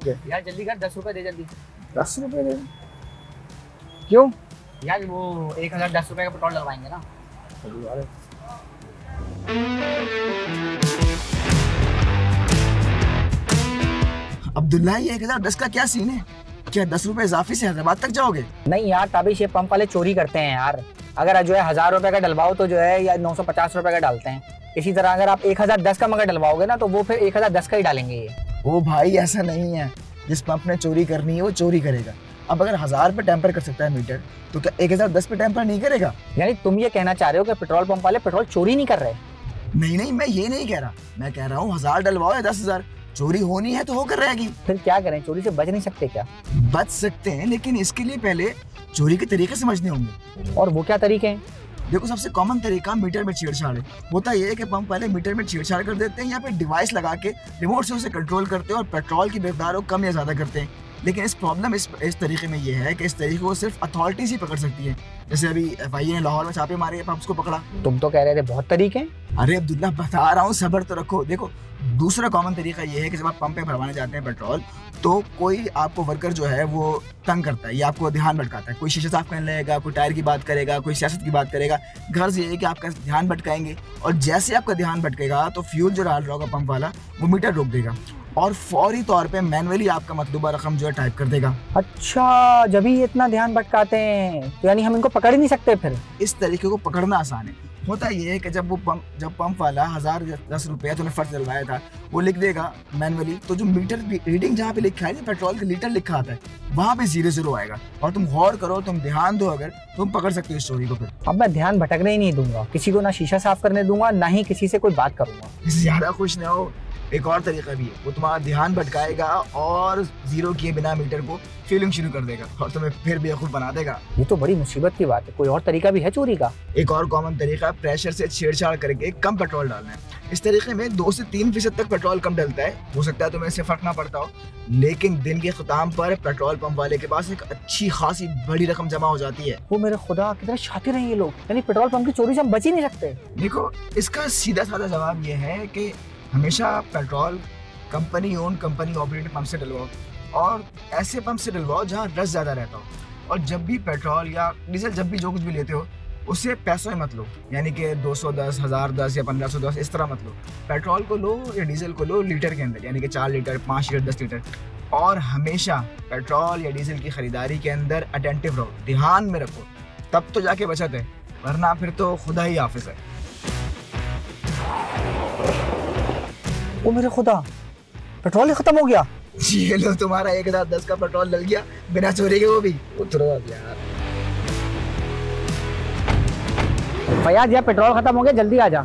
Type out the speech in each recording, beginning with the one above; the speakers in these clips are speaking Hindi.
यार जल्दी कर, 10 रुपए दे जल्दी। 10 रुपए दे? क्यों यार वो 1010 रुपए का पेट्रोल डलवाएंगे ना। अब्दुल्ला, ये 1010 का क्या सीन है? क्या 10 रुपए इजाफी से हैदराबाद तक जाओगे? नहीं यार ताबिश, ये पंप वाले चोरी करते हैं यार। अगर जो है 1000 रुपए का डलवाओ तो जो है या 950 रुपए का डालते हैं। इसी तरह अगर आप 1010 का मगर डलवाओगे ना तो वो फिर 1010 का ही डालेंगे ये। ओ भाई, ऐसा नहीं है। जिस पंप ने चोरी करनी है वो चोरी करेगा। अब अगर 1000 पे टेम्पर कर सकता है मीटर, तो क्या 1010 पे टेम्पर नहीं करेगा? यानी तुम ये कहना चाह रहे हो कि पेट्रोल पंप वाले पेट्रोल चोरी नहीं कर रहे? नहीं, मैं ये नहीं कह रहा। मैं कह रहा हूँ 1000 डलवाओ या 10,000, चोरी होनी है तो होकर रहेगी। फिर क्या करें, चोरी से बच नहीं सकते क्या? बच सकते हैं, लेकिन इसके लिए पहले चोरी के तरीके समझने होंगे। और वो क्या तरीके हैं? देखो, सबसे कॉमन तरीका मीटर में छेड़छाड़ है। होता ये है कि पंप वाले मीटर में छेड़छाड़ कर देते हैं या फिर डिवाइस लगा के रिमोट से उसे कंट्रोल करते हैं और पेट्रोल की मिकदार को कम या ज्यादा करते हैं। लेकिन इस तरीके में ये है कि इस तरीके को सिर्फ अथॉरिटीज ही पकड़ सकती है। जैसे अभी FIA ने लाहौर में छापे मारे, पंप्स को पकड़ा। तुम तो कह रहे थे बहुत तरीके हैं। अरे अब्दुल्ला, बता रहा हूँ, सब्र तो रखो। देखो, दूसरा कॉमन तरीका ये है कि जब आप पंप पे भरवाने जाते हैं पेट्रोल, तो कोई आपको वर्कर जो है वो तंग करता है या आपको ध्यान भटकाता है। कोई शीशा साफ करने लगेगा, कोई टायर की बात करेगा, कोई सियासत की बात करेगा। गर्ज ये है कि आपका ध्यान भटकाएंगे, और जैसे आपका ध्यान भटकेगा तो फ्यूल जो डाल रहा होगा पंप वाला, वो मीटर रोक देगा और फौरी तौर पे मैनुअली आपका मतलूबा रकम जो है टाइप कर देगा। अच्छा, जब ही इतना ध्यान भटकाते हैं तो यानी हम इनको पकड़ ही नहीं सकते फिर? इस तरीके को पकड़ना आसान है। होता ये है कि जब पंप वाला 1010 रुपया तुमने फर्ज डलवाया था, वो लिख देगा मैनुअली, तो जो मीटर रीडिंग जहाँ पे लिखा है, पेट्रोल का लीटर लिखा आता है, वहाँ पे 0 आएगा। और तुम गौर करो, तुम ध्यान दो, अगर तुम पकड़ सकते हो इस चोरी को। फिर अब मैं ध्यान भटकने ही नहीं दूंगा, किसी को ना शीशा साफ करने दूंगा, ना ही किसी से कोई बात करूंगा। ज्यादा खुश न हो, एक और तरीका भी है। वो तुम्हारा ध्यान भटकाएगा और 0 किए बिना मीटर को फीलिंग शुरू कर देगा और तुम्हें फिर बेवकूफ बना देगा। ये तो बड़ी मुसीबत की बात है। कोई और तरीका भी है चोरी का? एक और कॉमन तरीका प्रेशर से छेड़छाड़ करके कम पेट्रोल डालना है। इस तरीके में 2 से 3% तक पेट्रोल कम डलता है। हो सकता है तुम्हें इससे फर्क ना पड़ता हो, लेकिन दिन के खत्म पर पेट्रोल पंप वाले के पास एक अच्छी खासी बड़ी रकम जमा हो जाती है। वो मेरे खुदा, कितने शातिर हैं ये लोग। यानी पेट्रोल पंप की चोरी से हम बच ही नहीं सकते। देखो, इसका सीधा साधा जवाब ये है कि हमेशा petrol company own, company operated pump से डलवाओ, और ऐसे पंप से डलवाओ जहाँ रश ज़्यादा रहता हो। और जब भी पेट्रोल या डीजल, जब भी जो कुछ भी लेते हो, उससे पैसों में मत लो। यानी कि 210, 1010 या 1510 इस तरह मत लो। पेट्रोल को लो या डीजल को लो लीटर के अंदर, यानी कि 4 लीटर, 5 लीटर, 10 लीटर। और हमेशा पेट्रोल या डीजल की खरीदारी के अंदर अटेंटिव रहो, ध्यान में रखो, तब तो जाके बचत है, वरना फिर तो खुदा ही हाफिज है। ओ मेरे खुदा, पेट्रोल ही खत्म हो गया। ये लो, तुम्हारा 1010 का पेट्रोल डल गया बिना चोरी के। वो भी उतरो अब यार। फयाज, यार पेट्रोल खत्म हो गया, जल्दी आ जा।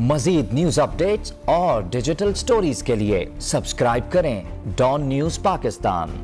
मजीद न्यूज अपडेट्स और डिजिटल स्टोरीज के लिए सब्सक्राइब करें डॉन न्यूज पाकिस्तान।